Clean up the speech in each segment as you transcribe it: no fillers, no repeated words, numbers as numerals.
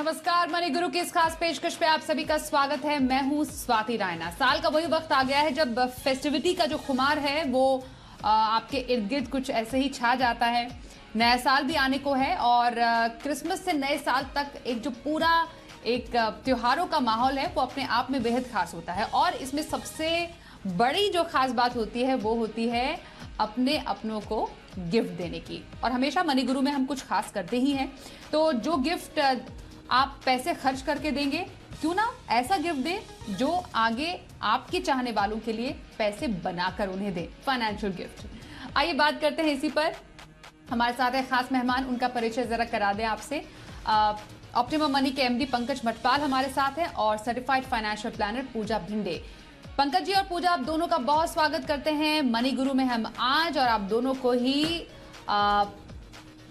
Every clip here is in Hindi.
नमस्कार, मनी गुरु की इस खास पेशकश पे आप सभी का स्वागत है। मैं हूं स्वाति रायना। साल का वही वक्त आ गया है जब फेस्टिविटी का जो खुमार है वो आपके इर्द गिर्द कुछ ऐसे ही छा जाता है। नया साल भी आने को है और क्रिसमस से नए साल तक एक जो पूरा एक त्योहारों का माहौल है वो अपने आप में बेहद खास होता है। और इसमें सबसे बड़ी जो खास बात होती है वो होती है अपने अपनों को गिफ्ट देने की। और हमेशा मनी गुरु में हम कुछ खास करते ही हैं, तो जो गिफ्ट आप पैसे खर्च करके देंगे, क्यों ना ऐसा गिफ्ट दें जो आगे आपके चाहने वालों के लिए पैसे बनाकर उन्हें दें, फाइनेंशियल गिफ्ट। आइए बात करते हैं इसी पर। हमारे साथ है खास मेहमान, उनका परिचय जरा करा दें आपसे। ऑप्टिमम मनी के एमडी पंकज मटपाल हमारे साथ हैं और सर्टिफाइड फाइनेंशियल प्लानर पूजा भिंडे। पंकज जी और पूजा, आप दोनों का बहुत स्वागत करते हैं मनी गुरु में हम आज, और आप दोनों को ही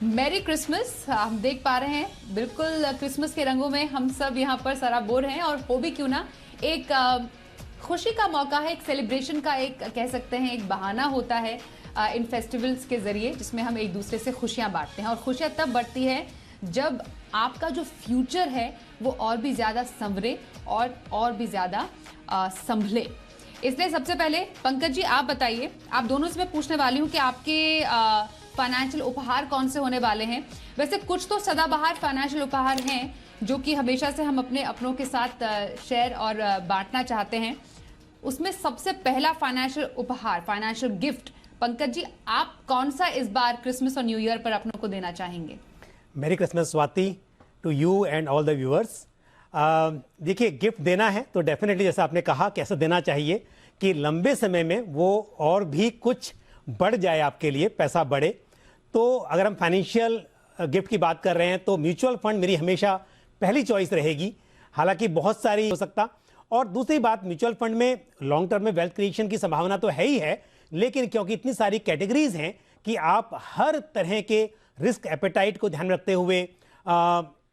मैरी क्रिसमस। हम देख पा रहे हैं बिल्कुल क्रिसमस के रंगों में हम सब यहाँ पर सराबोर हैं, और हो भी क्यों ना, एक खुशी का मौका है, एक सेलिब्रेशन का एक कह सकते हैं एक बहाना होता है इन फेस्टिवल्स के जरिए, जिसमें हम एक दूसरे से खुशियां बांटते हैं। और खुशियां तब बढ़ती है जब आपका जो फ्यूचर है वो और भी ज्यादा संवरे और भी ज्यादा संभले। इसलिए सबसे पहले पंकज जी आप बताइए, आप दोनों से मैं पूछने वाली हूँ कि आपके फाइनेंशियल उपहार कौन से होने वाले हैं। वैसे कुछ तो सदाबहार फाइनेंशियल उपहार हैं जो कि हमेशा से हम अपने अपनों के साथ शेयर और बांटना चाहते हैं। उसमें सबसे पहला फाइनेंशियल उपहार, फाइनेंशियल गिफ्ट, पंकज जी आप कौन सा इस बार क्रिसमस और न्यू ईयर पर अपनों को देना चाहेंगे? Merry Christmas Swati to you and all the viewers. देखिए, गिफ्ट देना है तो डेफिनेटली जैसा आपने कहा कैसे देना चाहिए कि लंबे समय में वो और भी कुछ बढ़ जाए, आपके लिए पैसा बढ़े। तो अगर हम फाइनेंशियल गिफ्ट की बात कर रहे हैं तो म्यूचुअल फंड मेरी हमेशा पहली चॉइस रहेगी, हालांकि बहुत सारी हो सकता। और दूसरी बात, म्यूचुअल फंड में लॉन्ग टर्म में वेल्थ क्रिएशन की संभावना तो है ही है, लेकिन क्योंकि इतनी सारी कैटेगरीज हैं कि आप हर तरह के रिस्क एपेटाइट को ध्यान रखते हुए,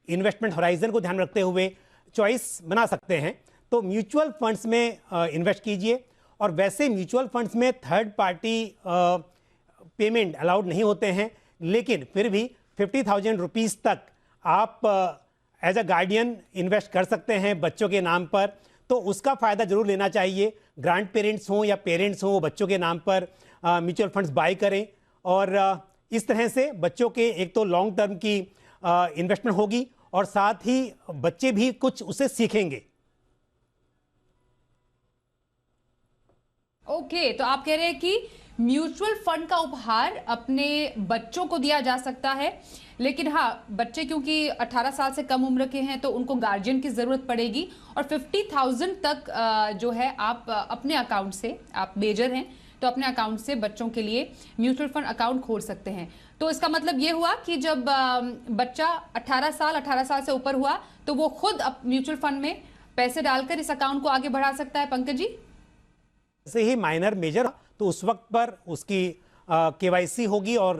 इन्वेस्टमेंट होराइजन को ध्यान रखते हुए चॉइस बना सकते हैं। तो म्यूचुअल फंड्स में इन्वेस्ट कीजिए। और वैसे म्यूचुअल फंड्स में थर्ड पार्टी पेमेंट अलाउड नहीं होते हैं, लेकिन फिर भी 50,000 रुपीज़ तक आप एज अ गार्डियन इन्वेस्ट कर सकते हैं बच्चों के नाम पर। तो उसका फ़ायदा जरूर लेना चाहिए। ग्रैंड पेरेंट्स हों या पेरेंट्स हों, वो बच्चों के नाम पर म्यूचुअल फंड्स बाय करें। और इस तरह से बच्चों के एक तो लॉन्ग टर्म की इन्वेस्टमेंट होगी और साथ ही बच्चे भी कुछ उसे सीखेंगे। ओके, तो आप कह रहे हैं कि म्यूचुअल फंड का उपहार अपने बच्चों को दिया जा सकता है, लेकिन हाँ, बच्चे क्योंकि 18 साल से कम उम्र के हैं तो उनको गार्जियन की जरूरत पड़ेगी। और 50,000 तक जो है आप अपने अकाउंट से, आप मेजर हैं तो अपने अकाउंट से बच्चों के लिए म्यूचुअल फंड अकाउंट खोल सकते हैं। तो इसका मतलब ये हुआ कि जब बच्चा 18 साल से ऊपर हुआ तो वो खुद म्यूचुअल फंड में पैसे डालकर इस अकाउंट को आगे बढ़ा सकता है। पंकज जी, से ही माइनर मेजर तो उस वक्त पर उसकी केवाईसी होगी और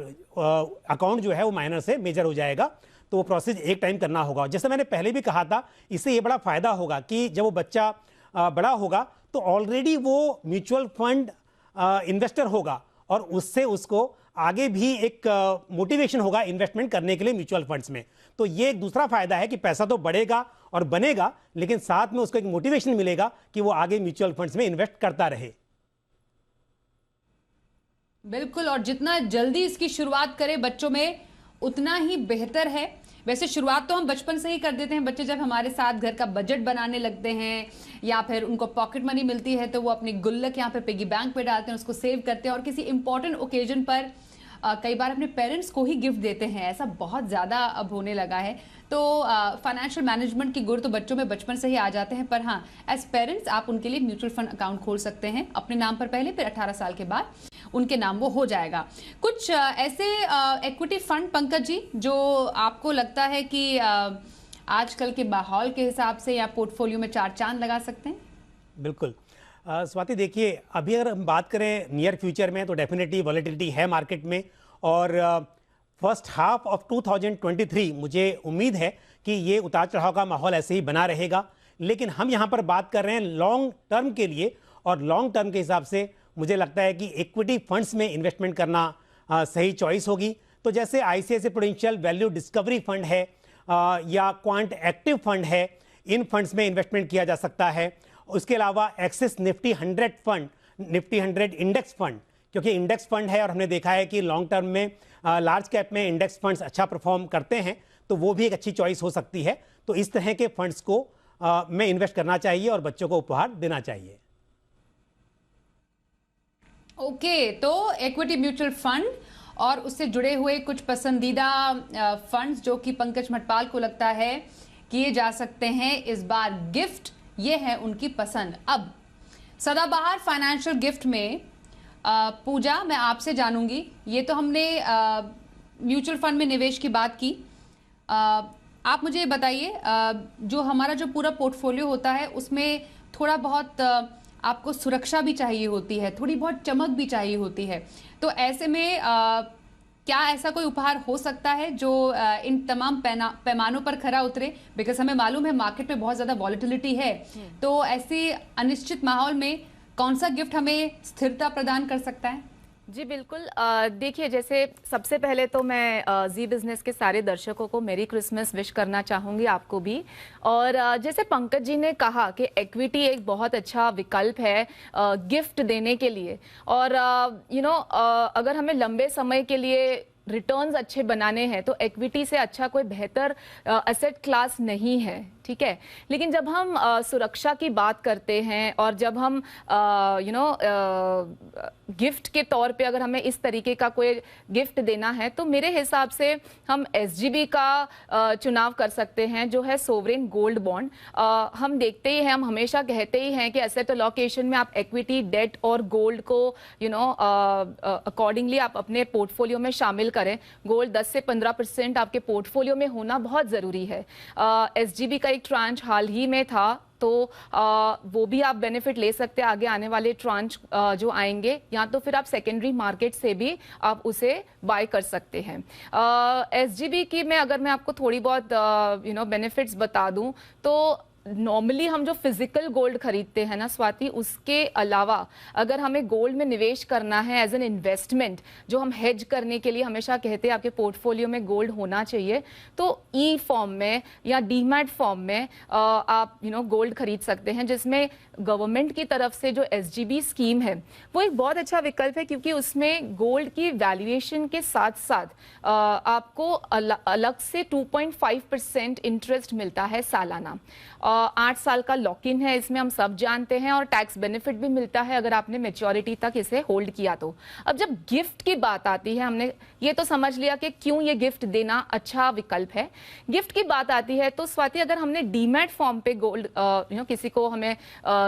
अकाउंट जो है वो माइनर से मेजर हो जाएगा। तो वो प्रोसेस एक टाइम करना होगा। जैसे मैंने पहले भी कहा था, इससे ये बड़ा फायदा होगा कि जब वो बच्चा बड़ा होगा तो ऑलरेडी वो म्यूचुअल फंड इन्वेस्टर होगा और उससे उसको आगे भी एक मोटिवेशन होगा इन्वेस्टमेंट करने के लिए म्यूचुअल फंड्स में। तो ये एक दूसरा फायदा है कि पैसा तो बढ़ेगा और बनेगा, लेकिन साथ में उसको एक मोटिवेशन मिलेगा कि वो आगे म्यूचुअल फंड्स में इन्वेस्ट करता रहे। बिल्कुल, और जितना जल्दी इसकी शुरुआत करें बच्चों में उतना ही बेहतर है। वैसे शुरुआत तो हम बचपन से ही कर देते हैं। बच्चे जब हमारे साथ घर का बजट बनाने लगते हैं या फिर उनको पॉकेट मनी मिलती है तो वो अपनी गुल्लक यहाँ पे पिगी बैंक पे डालते हैं, उसको सेव करते हैं और किसी इंपॉर्टेंट ओकेजन पर कई बार अपने पेरेंट्स को ही गिफ्ट देते हैं। ऐसा बहुत ज़्यादा अब होने लगा है। तो फाइनेंशियल मैनेजमेंट की गुर तो बच्चों में बचपन से ही आ जाते हैं। पर हाँ, एज पेरेंट्स आप उनके लिए म्यूचुअल फंड अकाउंट खोल सकते हैं अपने नाम पर पहले, फिर 18 साल के बाद उनके नाम वो हो जाएगा। कुछ ऐसे इक्विटी फंड पंकज जी जो आपको लगता है कि आजकल के माहौल के हिसाब से या पोर्टफोलियो में चार चांद लगा सकते हैं? बिल्कुल स्वाति, देखिए अभी अगर हम बात करें नियर फ्यूचर में तो डेफिनेटली वॉलेटिलिटी है मार्केट में। और फर्स्ट हाफ ऑफ 2023 मुझे उम्मीद है कि ये उतार चढ़ाव का माहौल ऐसे ही बना रहेगा। लेकिन हम यहाँ पर बात कर रहे हैं लॉन्ग टर्म के लिए, और लॉन्ग टर्म के हिसाब से मुझे लगता है कि इक्विटी फंड्स में इन्वेस्टमेंट करना सही चॉइस होगी। तो जैसे ICICI prudential value discovery fund है, या क्वांट एक्टिव फंड है, इन फंड्स में इन्वेस्टमेंट किया जा सकता है। उसके अलावा axis Nifty 100 fund, Nifty 100 index fund, क्योंकि इंडेक्स फंड है और हमने देखा है कि लॉन्ग टर्म में लार्ज कैप में इंडेक्स फंड्स अच्छा परफॉर्म करते हैं, तो वो भी एक अच्छी चॉइस हो सकती है। तो इस तरह के फंड्स को में इन्वेस्ट करना चाहिए और बच्चों को उपहार देना चाहिए। ओके, तो इक्विटी म्यूचुअल फंड और उससे जुड़े हुए कुछ पसंदीदा फंड्स जो कि पंकज मटपाल को लगता है किए जा सकते हैं इस बार गिफ्ट, ये है उनकी पसंद। अब सदाबहार फाइनेंशियल गिफ्ट में पूजा, मैं आपसे जानूंगी, ये तो हमने म्यूचुअल फंड में निवेश की बात की। आप मुझे बताइए, जो हमारा जो पूरा पोर्टफोलियो होता है उसमें थोड़ा बहुत आपको सुरक्षा भी चाहिए होती है, थोड़ी बहुत चमक भी चाहिए होती है, तो ऐसे में क्या ऐसा कोई उपहार हो सकता है जो इन तमाम पैमानों पर खरा उतरे? बिकॉज हमें मालूम है मार्केट में बहुत ज्यादा वॉलेटिलिटी है, तो ऐसी अनिश्चित माहौल में कौन सा गिफ्ट हमें स्थिरता प्रदान कर सकता है? जी बिल्कुल। देखिए, जैसे सबसे पहले तो मैं जी बिजनेस के सारे दर्शकों को मेरी क्रिसमस विश करना चाहूँगी, आपको भी। और जैसे पंकज जी ने कहा कि इक्विटी एक बहुत अच्छा विकल्प है गिफ्ट देने के लिए, और अगर हमें लंबे समय के लिए रिटर्न्स अच्छे बनाने हैं तो इक्विटी से अच्छा कोई बेहतर एसेट क्लास नहीं है, ठीक है। लेकिन जब हम सुरक्षा की बात करते हैं और जब हम गिफ्ट के तौर पे अगर हमें इस तरीके का कोई गिफ्ट देना है, तो मेरे हिसाब से हम एसजीबी का चुनाव कर सकते हैं, जो है सोवरेन गोल्ड बॉन्ड। हम देखते ही हैं, हम हमेशा कहते ही हैं कि एसेट अलोकेशन में आप इक्विटी, डेट और गोल्ड को अकॉर्डिंगली आप अपने पोर्टफोलियो में शामिल करें। गोल्ड 10 से 15% आपके पोर्टफोलियो में होना बहुत ज़रूरी है। एसजीबी का एक ट्रांच हाल ही में था, तो वो भी आप बेनिफिट ले सकते हैं आगे आने वाले ट्रांच जो आएंगे, या तो फिर आप सेकेंडरी मार्केट से भी आप उसे बाय कर सकते हैं। एसजीबी की मैं आपको थोड़ी बहुत बेनिफिट्स बता दूं, तो नॉर्मली हम जो फिजिकल गोल्ड खरीदते हैं ना स्वाति, उसके अलावा अगर हमें गोल्ड में निवेश करना है एज एन इन्वेस्टमेंट, जो हम हेज करने के लिए हमेशा कहते हैं आपके पोर्टफोलियो में गोल्ड होना चाहिए, तो ई फॉर्म में या डीमैट फॉर्म में आप गोल्ड खरीद सकते हैं, जिसमें गवर्नमेंट की तरफ से जो एसजीबी स्कीम है वो एक बहुत अच्छा विकल्प है, क्योंकि उसमें गोल्ड की वैल्यूएशन के साथ साथ आपको अलग से 2.5% इंटरेस्ट मिलता है सालाना। 8 साल का लॉक इन है इसमें, हम सब जानते हैं, और टैक्स बेनिफिट भी मिलता है अगर आपने मैच्योरिटी तक इसे होल्ड किया तो। अब जब गिफ्ट की बात आती है, हमने ये तो समझ लिया कि क्यों ये गिफ्ट देना अच्छा विकल्प है। गिफ्ट की बात आती है तो स्वाति, अगर हमने डीमैट फॉर्म पे गोल्ड किसी को हमें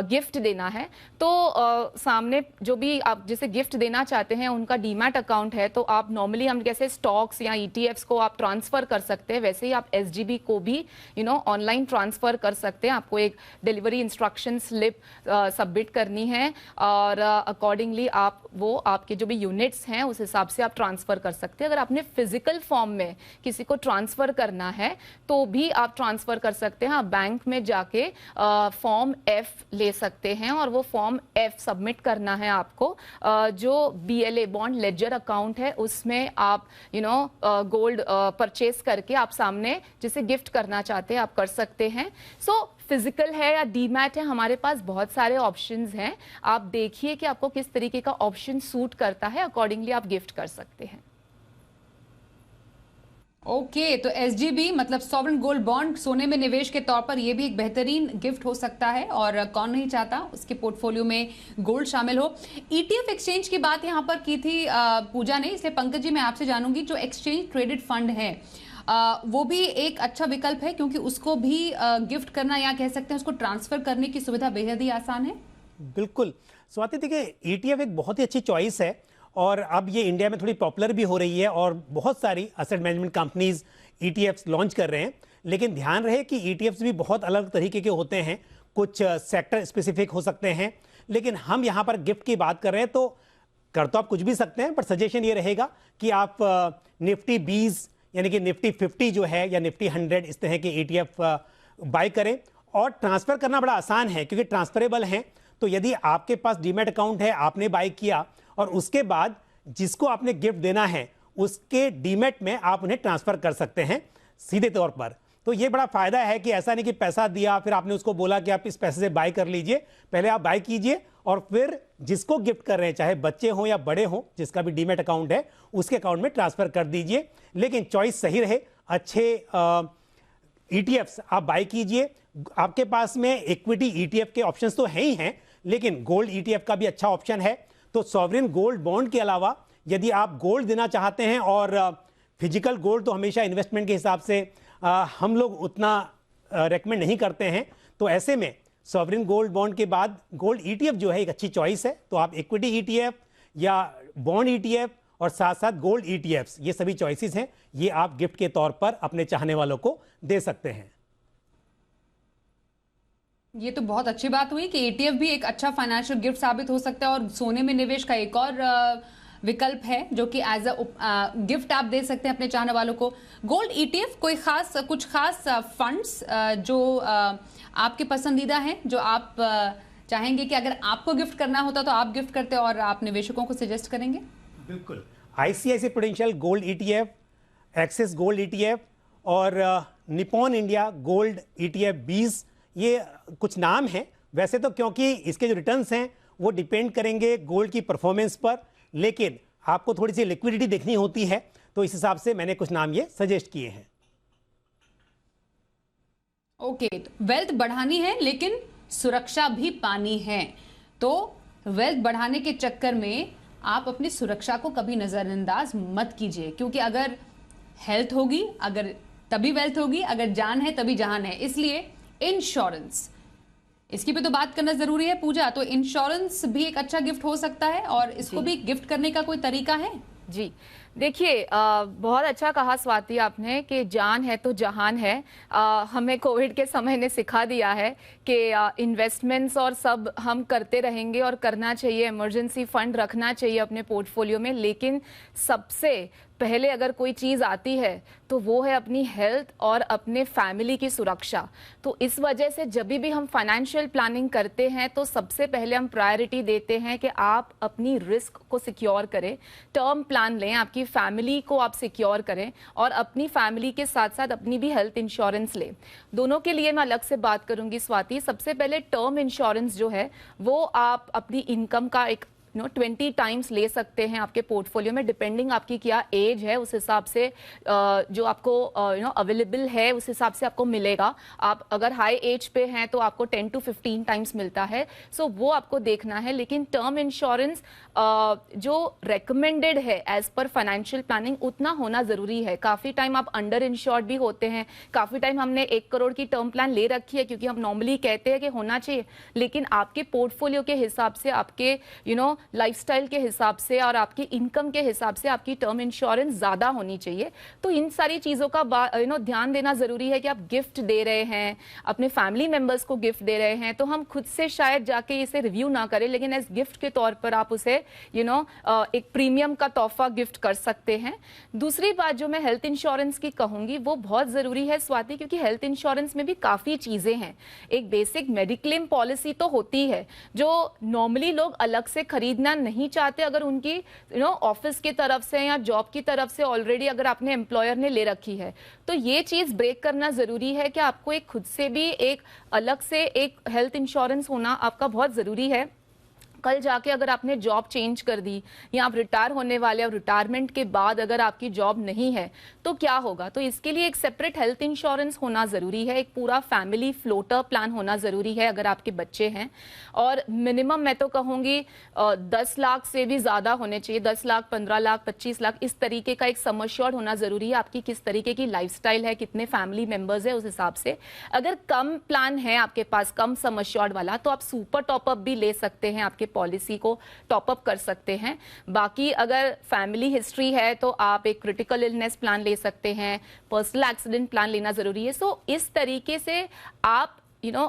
गिफ्ट देना है, तो सामने जो भी आप जिसे गिफ्ट देना चाहते हैं उनका डीमैट अकाउंट है, तो आप नॉर्मली हम कैसे स्टॉक्स या ईटीएफ्स को आप ट्रांसफर कर सकते हैं, वैसे ही आप एसजीबी को भी ऑनलाइन ट्रांसफर कर सकते हैं। आपको एक डिलीवरी इंस्ट्रक्शन स्लिप सबमिट करनी है, और अकॉर्डिंगली आप वो आपके जो भी यूनिट्स हैं उस हिसाब से आप ट्रांसफर कर सकते हैं। अगर आपने फिजिकल फॉर्म में किसी को ट्रांसफर करना है तो भी आप ट्रांसफर कर सकते हैं। आप बैंक में जाके फॉर्म एफ ले सकते हैं, और वो फॉर्म एफ सबमिट करना है आपको। जो बीएलए बॉन्ड लेजर अकाउंट है उसमें आप गोल्ड परचेस करके आप सामने जिसे गिफ्ट करना चाहते हैं आप कर सकते हैं। सो फिजिकल है या डीमैट है, हमारे पास बहुत सारे ऑप्शंस हैं। आप देखिए कि आपको किस तरीके का ऑप्शन सूट करता है, अकॉर्डिंगली आप गिफ्ट कर सकते हैं। ओके, तो एसजीबी मतलब सॉवरेन गोल्ड बॉन्ड, सोने में निवेश के तौर पर यह भी एक बेहतरीन गिफ्ट हो सकता है, और कौन नहीं चाहता उसके पोर्टफोलियो में गोल्ड शामिल हो। ईटीएफ एक्सचेंज की बात यहां पर की थी पूजा ने, इसलिए पंकज जी मैं आपसे जानूंगी, जो एक्सचेंज ट्रेडेड फंड है वो भी एक अच्छा विकल्प है, क्योंकि उसको भी गिफ्ट करना या कह सकते हैं उसको ट्रांसफर करने की सुविधा बेहद ही आसान है। बिल्कुल स्वाति, देखिए ईटीएफ एक बहुत ही अच्छी चॉइस है, और अब ये इंडिया में थोड़ी पॉपुलर भी हो रही है, और बहुत सारी asset management companies ETFs launch कर रहे हैं। लेकिन ध्यान रहे कि ईटीएफ्स भी बहुत अलग तरीके के होते हैं, कुछ सेक्टर स्पेसिफिक हो सकते हैं, लेकिन हम यहाँ पर गिफ्ट की बात कर रहे हैं, तो कर तो आप कुछ भी सकते हैं, पर सजेशन ये रहेगा कि आप निफ्टी 20 यानी कि निफ्टी 50 जो है, या निफ्टी 100, इस तरह के ईटीएफ बाय करें। और ट्रांसफर करना बड़ा आसान है, क्योंकि ट्रांसफरेबल हैं। तो यदि आपके पास डीमैट अकाउंट है, आपने बाय किया, और उसके बाद जिसको आपने गिफ्ट देना है उसके डीमैट में आप उन्हें ट्रांसफर कर सकते हैं सीधे तौर पर। तो ये बड़ा फायदा है कि ऐसा नहीं कि पैसा दिया फिर आपने उसको बोला कि आप इस पैसे से बाय कर लीजिए। पहले आप बाय कीजिए और फिर जिसको गिफ्ट कर रहे हैं, चाहे बच्चे हों या बड़े हों, जिसका भी डीमैट अकाउंट है उसके अकाउंट में ट्रांसफर कर दीजिए। लेकिन चॉइस सही रहे, अच्छे ETFs आप बाय कीजिए। आपके पास में इक्विटी ETF के ऑप्शंस तो हैं ही हैं, लेकिन गोल्ड ETF का भी अच्छा ऑप्शन है। तो सॉवरेन गोल्ड बॉन्ड के अलावा यदि आप गोल्ड देना चाहते हैं, और फिजिकल गोल्ड तो हमेशा इन्वेस्टमेंट के हिसाब से हम लोग उतना रेकमेंड नहीं करते हैं, तो ऐसे में सॉवरेन गोल्ड बॉन्ड के बाद गोल्ड ETF जो है एक अच्छी चॉइस है। तो आप इक्विटी ETF या बॉन्ड ETF और साथ साथ गोल्ड ETFs, ये सभी चॉइसेस हैं, ये आप गिफ्ट के तौर पर अपने चाहने वालों को दे सकते हैं। ये तो बहुत अच्छी बात हुई कि ETF भी एक अच्छा फाइनेंशियल गिफ्ट साबित हो सकता है, और सोने में निवेश का एक और विकल्प है जो कि एज अ गिफ्ट आप दे सकते हैं अपने चाहने वालों को। गोल्ड ETF कोई कुछ खास फंड्स जो आपके पसंदीदा हैं, जो आप चाहेंगे कि अगर आपको गिफ्ट करना होता तो आप गिफ्ट करते और आप निवेशकों को सजेस्ट करेंगे? बिल्कुल, ICICI prudential gold ETF, axis gold ETF और निपॉन इंडिया गोल्ड ETF 20, ये कुछ नाम हैं। वैसे तो क्योंकि इसके जो रिटर्न्स हैं वो डिपेंड करेंगे गोल्ड की परफॉर्मेंस पर, लेकिन आपको थोड़ी सी लिक्विडिटी देखनी होती है, तो इस हिसाब से मैंने कुछ नाम ये सजेस्ट किए हैं। ओके, वेल्थ बढ़ानी है लेकिन सुरक्षा भी पानी है, तो वेल्थ बढ़ाने के चक्कर में आप अपनी सुरक्षा को कभी नजरअंदाज मत कीजिए, क्योंकि अगर हेल्थ होगी अगर तभी वेल्थ होगी, अगर जान है तभी जहान है। इसलिए इंश्योरेंस, इसकी भी तो बात करना जरूरी है पूजा। तो इंश्योरेंस भी एक अच्छा गिफ्ट हो सकता है, और इसको भी गिफ्ट करने का कोई तरीका है? जी देखिए, बहुत अच्छा कहा स्वाति आपने कि जान है तो जहान है। हमें कोविड के समय ने सिखा दिया है कि इन्वेस्टमेंट्स और सब हम करते रहेंगे और करना चाहिए, इमरजेंसी फंड रखना चाहिए अपने पोर्टफोलियो में, लेकिन सबसे पहले अगर कोई चीज़ आती है तो वो है अपनी हेल्थ और अपने फैमिली की सुरक्षा। तो इस वजह से जब भी हम फाइनेंशियल प्लानिंग करते हैं तो सबसे पहले हम प्रायोरिटी देते हैं कि आप अपनी रिस्क को सिक्योर करें, टर्म प्लान लें, आपकी फैमिली को आप सिक्योर करें, और अपनी फैमिली के साथ साथ अपनी भी हेल्थ इंश्योरेंस लें। दोनों के लिए मैं अलग से बात करूंगी स्वाति। सबसे पहले टर्म इंश्योरेंस जो है वो आप अपनी इनकम का एक 20 टाइम्स ले सकते हैं आपके पोर्टफोलियो में, डिपेंडिंग आपकी क्या एज है उस हिसाब से जो आपको अवेलेबल है उस हिसाब से आपको मिलेगा। आप अगर हाई एज पे हैं तो आपको 10 to 15 टाइम्स मिलता है, सो वो आपको देखना है। लेकिन टर्म इंश्योरेंस जो रेकमेंडेड है एज पर फाइनेंशियल प्लानिंग उतना होना जरूरी है। काफी टाइम आप अंडर इंश्योर्ड भी होते हैं, काफी टाइम हमने 1 करोड़ की टर्म प्लान ले रखी है क्योंकि हम नॉर्मली कहते हैं कि होना चाहिए, लेकिन आपके पोर्टफोलियो के हिसाब से, आपके लाइफस्टाइल के हिसाब से और आपकी इनकम के हिसाब से आपकी टर्म इंश्योरेंस ज्यादा होनी चाहिए। तो इन सारी चीजों का ध्यान देना जरूरी है कि आप गिफ्ट दे रहे हैं, अपने फैमिली मेंबर्स को गिफ्ट दे रहे हैं, तो हम खुद से शायद जाके इसे रिव्यू ना करें, लेकिन एज गिफ्ट के तौर पर आप उसे एक प्रीमियम का तोहफा गिफ्ट कर सकते हैं। दूसरी बात जो मैं हेल्थ इंश्योरेंस की कहूंगी वो बहुत जरूरी है स्वाति, क्योंकि हेल्थ इंश्योरेंस में भी काफी चीजें हैं। एक बेसिक मेडिक्लेम पॉलिसी तो होती है जो नॉर्मली लोग अलग से खरीदना नहीं चाहते, अगर उनकी ऑफिस की तरफ से या जॉब की तरफ से ऑलरेडी अगर आपने एम्प्लॉयर ने ले रखी है, तो ये चीज ब्रेक करना जरूरी है कि आपको एक खुद से भी एक अलग से एक हेल्थ इंश्योरेंस होना आपका बहुत जरूरी है। कल जाके अगर आपने जॉब चेंज कर दी या आप रिटायर होने वाले और रिटायरमेंट के बाद अगर आपकी जॉब नहीं है तो क्या होगा? तो इसके लिए एक सेपरेट हेल्थ इंश्योरेंस होना जरूरी है, एक पूरा फैमिली फ्लोटर प्लान होना जरूरी है अगर आपके बच्चे हैं, और मिनिमम मैं तो कहूंगी 10 लाख से भी ज्यादा होने चाहिए। 10 लाख, 15 लाख, 25 लाख, इस तरीके का एक सम एश्योर्ड होना जरूरी है। आपकी किस तरीके की लाइफस्टाइल है, कितने फैमिली मेंबर्स है, उस हिसाब से। अगर कम प्लान है आपके पास, कम सम एश्योर्ड वाला, तो आप सुपर टॉपअप भी ले सकते हैं, आपके पॉलिसी को टॉपअप कर सकते हैं। बाकी अगर फैमिली हिस्ट्री है तो आप एक क्रिटिकल इलनेस प्लान ले सकते हैं, पर्सनल एक्सीडेंट प्लान लेना जरूरी है। सो इस तरीके से आप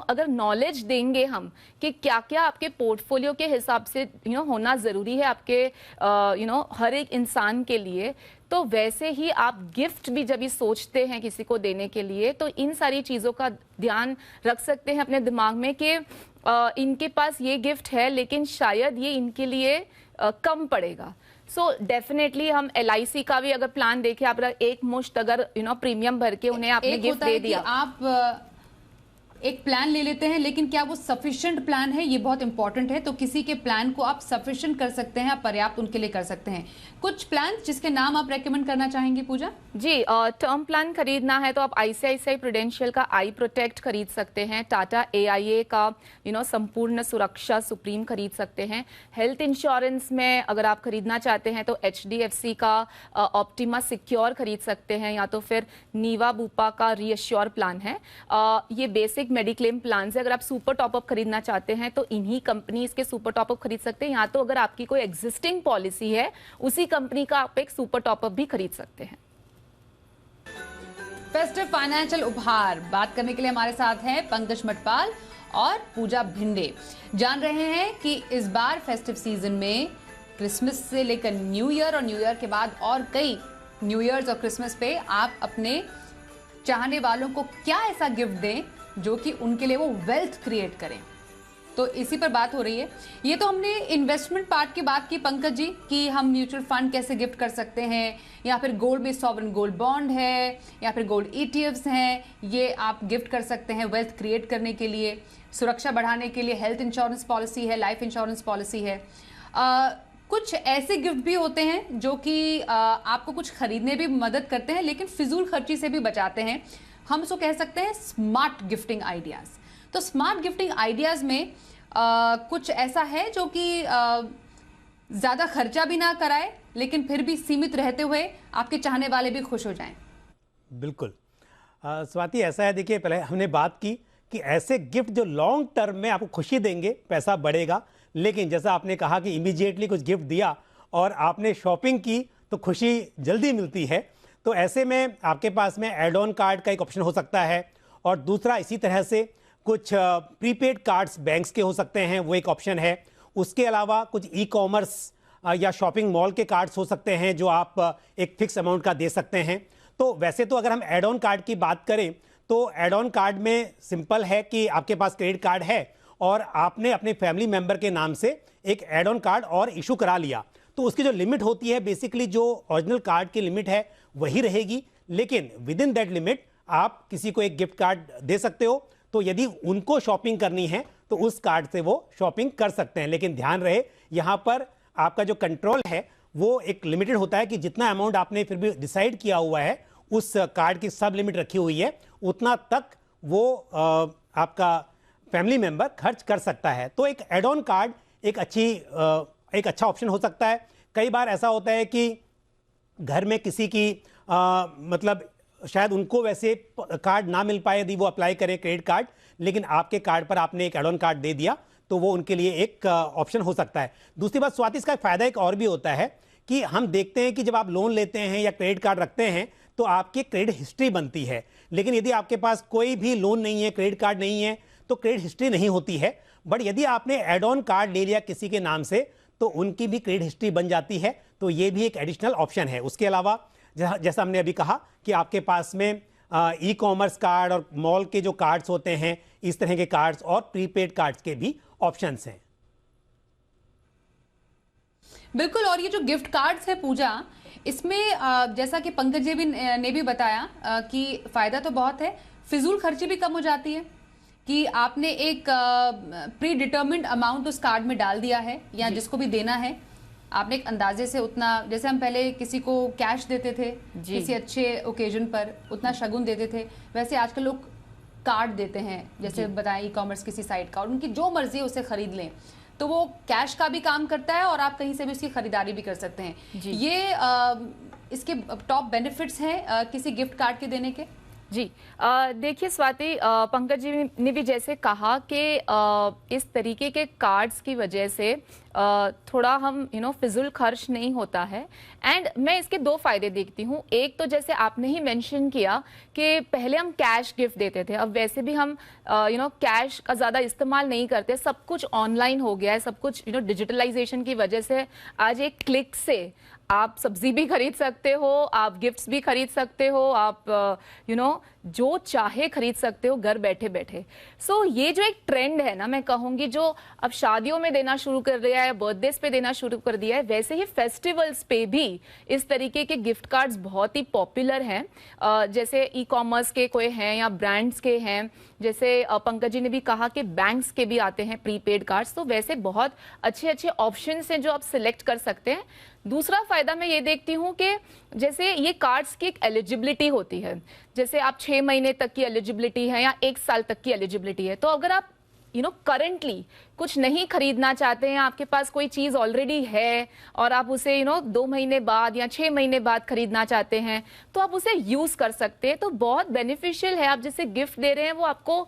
अगर नॉलेज देंगे हम कि क्या क्या आपके पोर्टफोलियो के हिसाब से होना जरूरी है आपके हर एक इंसान के लिए, तो वैसे ही आप गिफ्ट भी जब भी सोचते हैं किसी को देने के लिए तो इन सारी चीजों का ध्यान रख सकते हैं अपने दिमाग में कि इनके पास ये गिफ्ट है लेकिन शायद ये इनके लिए कम पड़ेगा। सो डेफिनेटली हम LIC का भी अगर प्लान देखें, आप एक मुश्त अगर प्रीमियम भर के उन्हें आपने गिफ्ट दे दिया, आप एक प्लान ले लेते हैं, लेकिन क्या वो सफिशिएंट प्लान है, ये बहुत इंपॉर्टेंट है। तो किसी के प्लान को आप सफिशिएंट कर सकते हैं, आप पर्याप्त उनके लिए कर सकते हैं। कुछ प्लान जिसके नाम आप रेकमेंड करना चाहेंगे पूजा? जी, टर्म प्लान खरीदना है तो आप ICICI प्रूडेंशियल का आई प्रोटेक्ट खरीद सकते हैं, टाटा AIA का संपूर्ण सुरक्षा सुप्रीम खरीद सकते हैं। हेल्थ इंश्योरेंस में अगर आप खरीदना चाहते हैं तो HDFC का ऑप्टिमा सिक्योर खरीद सकते हैं, या तो फिर नीवा बूपा का रीअश्योर प्लान है। ये बेसिक मेडिक्लेम प्लान है। अगर आप सुपर टॉपअप खरीदना चाहते हैं तो इन्हीं कंपनीज के सुपर टॉपअप खरीद सकते हैं, या तो अगर आपकी कोई एग्जिस्टिंग पॉलिसी है उसी कंपनी का आप एक सुपर टॉपअप भी खरीद सकते हैं। फेस्टिव फाइनेंशियल उपहार बात करने के लिए हमारे साथ हैं पंकज मटपाल और पूजा भिंडे। जान रहे हैं कि इस बार फेस्टिव सीजन में क्रिसमस से लेकर न्यू ईयर और न्यू ईयर के बाद और कई न्यू ईयर्स और क्रिसमस पे आप अपने चाहने वालों को क्या ऐसा गिफ्ट दें जो कि उनके लिए वो वेल्थ क्रिएट करें। तो इसी पर बात हो रही है। ये तो हमने इन्वेस्टमेंट पार्ट की बात की पंकज जी, कि हम म्यूचुअल फंड कैसे गिफ्ट कर सकते हैं, या फिर गोल्ड में सॉवरेन गोल्ड बॉन्ड है, या फिर गोल्ड ETFs हैं, ये आप गिफ्ट कर सकते हैं वेल्थ क्रिएट करने के लिए, सुरक्षा बढ़ाने के लिए हेल्थ इंश्योरेंस पॉलिसी है, लाइफ इंश्योरेंस पॉलिसी है। कुछ ऐसे गिफ्ट भी होते हैं जो कि आपको कुछ खरीदने भी मदद करते हैं लेकिन फिजूल खर्ची से भी बचाते हैं। हम उसको कह सकते हैं स्मार्ट गिफ्टिंग आइडियाज। तो स्मार्ट गिफ्टिंग आइडियाज में कुछ ऐसा है जो कि ज्यादा खर्चा भी ना कराए लेकिन फिर भी सीमित रहते हुए आपके चाहने वाले भी खुश हो जाएं। बिल्कुल स्वाति, ऐसा है, देखिए पहले हमने बात की कि ऐसे गिफ्ट जो लॉन्ग टर्म में आपको खुशी देंगे, पैसा बढ़ेगा, लेकिन जैसा आपने कहा कि इमीडिएटली कुछ गिफ्ट दिया और आपने शॉपिंग की तो खुशी जल्दी मिलती है। तो ऐसे में आपके पास में एड ऑन कार्ड का एक ऑप्शन हो सकता है, और दूसरा इसी तरह से कुछ प्रीपेड कार्ड्स बैंक्स के हो सकते हैं, वो एक ऑप्शन है। उसके अलावा कुछ ई-कॉमर्स या शॉपिंग मॉल के कार्ड्स हो सकते हैं जो आप एक फिक्स अमाउंट का दे सकते हैं। तो वैसे तो अगर हम एड ऑन कार्ड की बात करें तो एड ऑन कार्ड में सिंपल है कि आपके पास क्रेडिट कार्ड है और आपने अपने फैमिली मेंबर के नाम से एक एड ऑन कार्ड और इशू करा लिया, तो उसकी जो लिमिट होती है बेसिकली जो ओरिजिनल कार्ड की लिमिट है वही रहेगी, लेकिन विद इन दैट लिमिट आप किसी को एक गिफ्ट कार्ड दे सकते हो। तो यदि उनको शॉपिंग करनी है तो उस कार्ड से वो शॉपिंग कर सकते हैं, लेकिन ध्यान रहे यहाँ पर आपका जो कंट्रोल है वो एक लिमिटेड होता है कि जितना अमाउंट आपने फिर भी डिसाइड किया हुआ है उस कार्ड की सब लिमिट रखी हुई है, उतना तक वो आपका फैमिली मेंबर खर्च कर सकता है। तो एक एड ऑन कार्ड एक अच्छा ऑप्शन हो सकता है। कई बार ऐसा होता है कि घर में किसी की मतलब शायद उनको वैसे कार्ड ना मिल पाए यदि वो अप्लाई करें क्रेडिट कार्ड, लेकिन आपके कार्ड पर आपने एक एड ऑन कार्ड दे दिया तो वो उनके लिए एक ऑप्शन हो सकता है। दूसरी बात स्वाति, इसका फायदा एक और भी होता है कि हम देखते हैं कि जब आप लोन लेते हैं या क्रेडिट कार्ड रखते हैं तो आपकी क्रेडिट हिस्ट्री बनती है, लेकिन यदि आपके पास कोई भी लोन नहीं है, क्रेडिट कार्ड नहीं है, तो क्रेडिट हिस्ट्री नहीं होती है। बट यदि आपने एड ऑन कार्ड ले लिया किसी के नाम से तो उनकी भी क्रेडिट हिस्ट्री बन जाती है, तो ये भी एक एडिशनल ऑप्शन है। उसके अलावा जैसा हमने अभी कहा कि आपके पास में ई कॉमर्स कार्ड और मॉल के जो कार्ड्स होते हैं, इस तरह के कार्ड्स और प्रीपेड कार्ड्स के भी ऑप्शंस हैं। बिल्कुल, और ये जो गिफ्ट कार्ड्स है पूजा, इसमें जैसा कि पंकज जी ने भी बताया कि फायदा तो बहुत है, फिजूल खर्ची भी कम हो जाती है कि आपने एक प्री डिटर्मिन्ड अमाउंट उस कार्ड में डाल दिया है या जिसको भी देना है आपने एक अंदाजे से उतना, जैसे हम पहले किसी को कैश देते थे किसी अच्छे ओकेजन पर उतना शगुन देते थे, वैसे आजकल लोग कार्ड देते हैं, जैसे बताएं ई कॉमर्स किसी साइट का, और उनकी जो मर्जी है उसे खरीद लें, तो वो कैश का भी काम करता है और आप कहीं से भी उसकी खरीदारी भी कर सकते हैं। ये इसके टॉप बेनिफिट्स हैं किसी गिफ्ट कार्ड के देने के। जी देखिए स्वाति, पंकज जी ने भी जैसे कहा कि इस तरीके के कार्ड्स की वजह से थोड़ा हम फिजुल खर्च नहीं होता है। एंड मैं इसके दो फायदे देखती हूँ। एक तो जैसे आपने ही मेंशन किया कि पहले हम कैश गिफ्ट देते थे, अब वैसे भी हम कैश का ज़्यादा इस्तेमाल नहीं करते, सब कुछ ऑनलाइन हो गया है, सब कुछ डिजिटलाइजेशन की वजह से आज एक क्लिक से आप सब्जी भी खरीद सकते हो, आप गिफ्ट्स भी खरीद सकते हो, आप जो चाहे खरीद सकते हो घर बैठे बैठे। सो ये जो एक ट्रेंड है ना, मैं कहूंगी जो अब शादियों में देना शुरू कर दिया है, बर्थडेज पे देना शुरू कर दिया है, वैसे ही फेस्टिवल्स पे भी इस तरीके के गिफ्ट कार्ड्स बहुत ही पॉपुलर हैं। जैसे ई कॉमर्स के कोई हैं या ब्रांड्स के हैं, जैसे पंकज जी ने भी कहा कि बैंक्स के भी आते हैं प्रीपेड कार्ड्स, तो वैसे बहुत अच्छे अच्छे ऑप्शंस हैं जो आप सिलेक्ट कर सकते हैं। दूसरा फायदा मैं ये देखती हूँ कि जैसे ये कार्ड्स की एक एलिजिबिलिटी होती है, जैसे आप 6 महीने तक की एलिजिबिलिटी है या 1 साल तक की एलिजिबिलिटी है, तो अगर आप करंटली कुछ नहीं खरीदना चाहते हैं, आपके पास कोई चीज ऑलरेडी है और आप उसे 2 महीने बाद या 6 महीने बाद खरीदना चाहते हैं, तो आप उसे यूज कर सकते हैं। तो बहुत बेनिफिशियल है। आप जिसे गिफ्ट दे रहे हैं वो आपको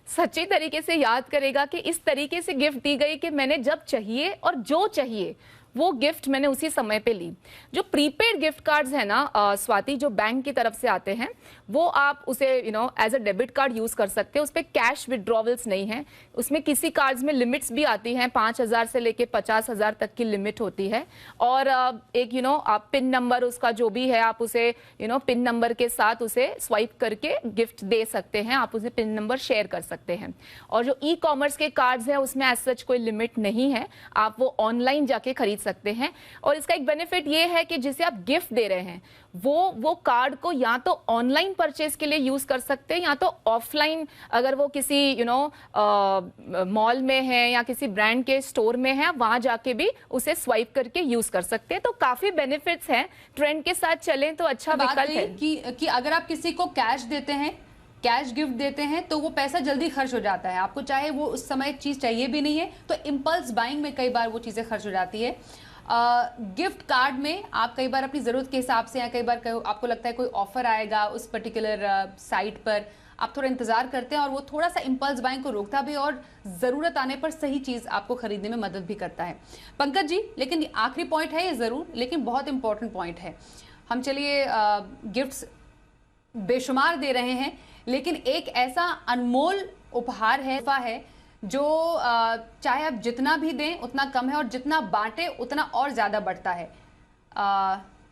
सच्चे तरीके से याद करेगा कि इस तरीके से गिफ्ट दी गई कि मैंने जब चाहिए और जो चाहिए वो गिफ्ट मैंने उसी समय पे ली। जो प्रीपेड गिफ्ट कार्ड्स है ना स्वाति, जो बैंक की तरफ से आते हैं, वो आप उसे as a debit card use कर सकते हैं। उस पर कैश विड्रॉवल्स नहीं है। उसमें किसी कार्ड्स में लिमिट्स भी आती हैं, 5,000 से लेके 50,000 तक की लिमिट होती है। और एक आप पिन नंबर उसका जो भी है, आप उसे पिन नंबर के साथ उसे स्वाइप करके गिफ्ट दे सकते हैं, आप उसे पिन नंबर शेयर कर सकते हैं। और जो ई कॉमर्स के कार्ड्स हैं उसमें एज सच कोई लिमिट नहीं है, आप वो ऑनलाइन जाके खरीद सकते हैं। और इसका एक बेनिफिट ये है कि जिसे आप गिफ्ट दे रहे हैं वो कार्ड को या तो ऑनलाइन परचेज के लिए यूज कर सकते हैं या तो ऑफलाइन, अगर वो किसी मॉल में है या किसी ब्रांड के स्टोर में है, वहां जाके भी उसे स्वाइप करके यूज कर सकते हैं। तो काफी बेनिफिट्स हैं। ट्रेंड के साथ चलें तो अच्छा विकल्प है कि अगर आप किसी को कैश देते हैं, कैश गिफ्ट देते हैं, तो वो पैसा जल्दी खर्च हो जाता है। आपको चाहे वो उस समय चीज चाहिए भी नहीं है, तो इम्पल्स बाइंग में कई बार वो चीजें खर्च हो जाती है। गिफ्ट कार्ड में आप कई बार अपनी जरूरत के हिसाब से, या कई बार आपको लगता है कोई ऑफर आएगा उस पर्टिकुलर साइट पर, आप थोड़ा इंतजार करते हैं और वो थोड़ा सा इम्पल्स बाइंग को रोकता भी और जरूरत आने पर सही चीज आपको खरीदने में मदद भी करता है। पंकज जी, लेकिन आखिरी पॉइंट है ये जरूर, लेकिन बहुत इंपॉर्टेंट पॉइंट है। हम चलिए गिफ्ट्स बेशुमार दे रहे हैं, लेकिन एक ऐसा अनमोल उपहार है जो चाहे आप जितना भी दें उतना कम है, और जितना बांटे उतना और ज्यादा बढ़ता है।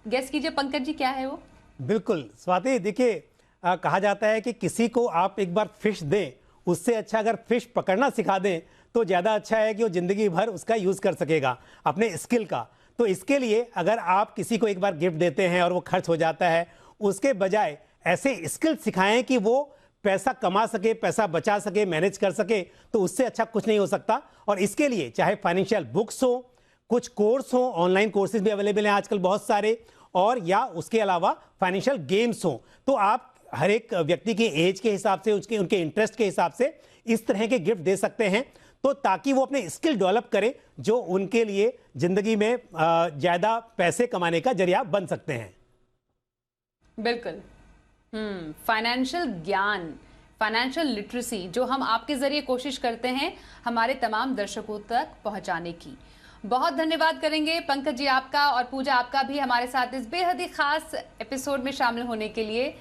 गेस कीजिए पंकज जी, क्या है वो? बिल्कुल स्वाति, देखिए कहा जाता है कि किसी को आप एक बार फिश दें, उससे अच्छा अगर फिश पकड़ना सिखा दें तो ज़्यादा अच्छा है कि वो ज़िंदगी भर उसका यूज़ कर सकेगा अपने स्किल का। तो इसके लिए अगर आप किसी को एक बार गिफ्ट देते हैं और वो खर्च हो जाता है, उसके बजाय ऐसे स्किल सिखाएं कि वो पैसा कमा सके, पैसा बचा सके, मैनेज कर सके, तो उससे अच्छा कुछ नहीं हो सकता। और इसके लिए चाहे फाइनेंशियल बुक्स हो, कुछ कोर्स हो, ऑनलाइन कोर्सेज भी अवेलेबल हैं आजकल बहुत सारे, और या उसके अलावा फाइनेंशियल गेम्स हो, तो आप हर एक व्यक्ति की एज के हिसाब से, उनके इंटरेस्ट के हिसाब से इस तरह के गिफ्ट दे सकते हैं, तो ताकि वो अपने स्किल डेवलप करें जो उनके लिए जिंदगी में ज्यादा पैसे कमाने का जरिया बन सकते हैं। बिल्कुल। फाइनेंशियल ज्ञान, फाइनेंशियल लिटरेसी जो हम आपके जरिए कोशिश करते हैं हमारे तमाम दर्शकों तक पहुंचाने की। बहुत धन्यवाद करेंगे पंकज जी आपका, और पूजा आपका भी हमारे साथ इस बेहद ही खास एपिसोड में शामिल होने के लिए।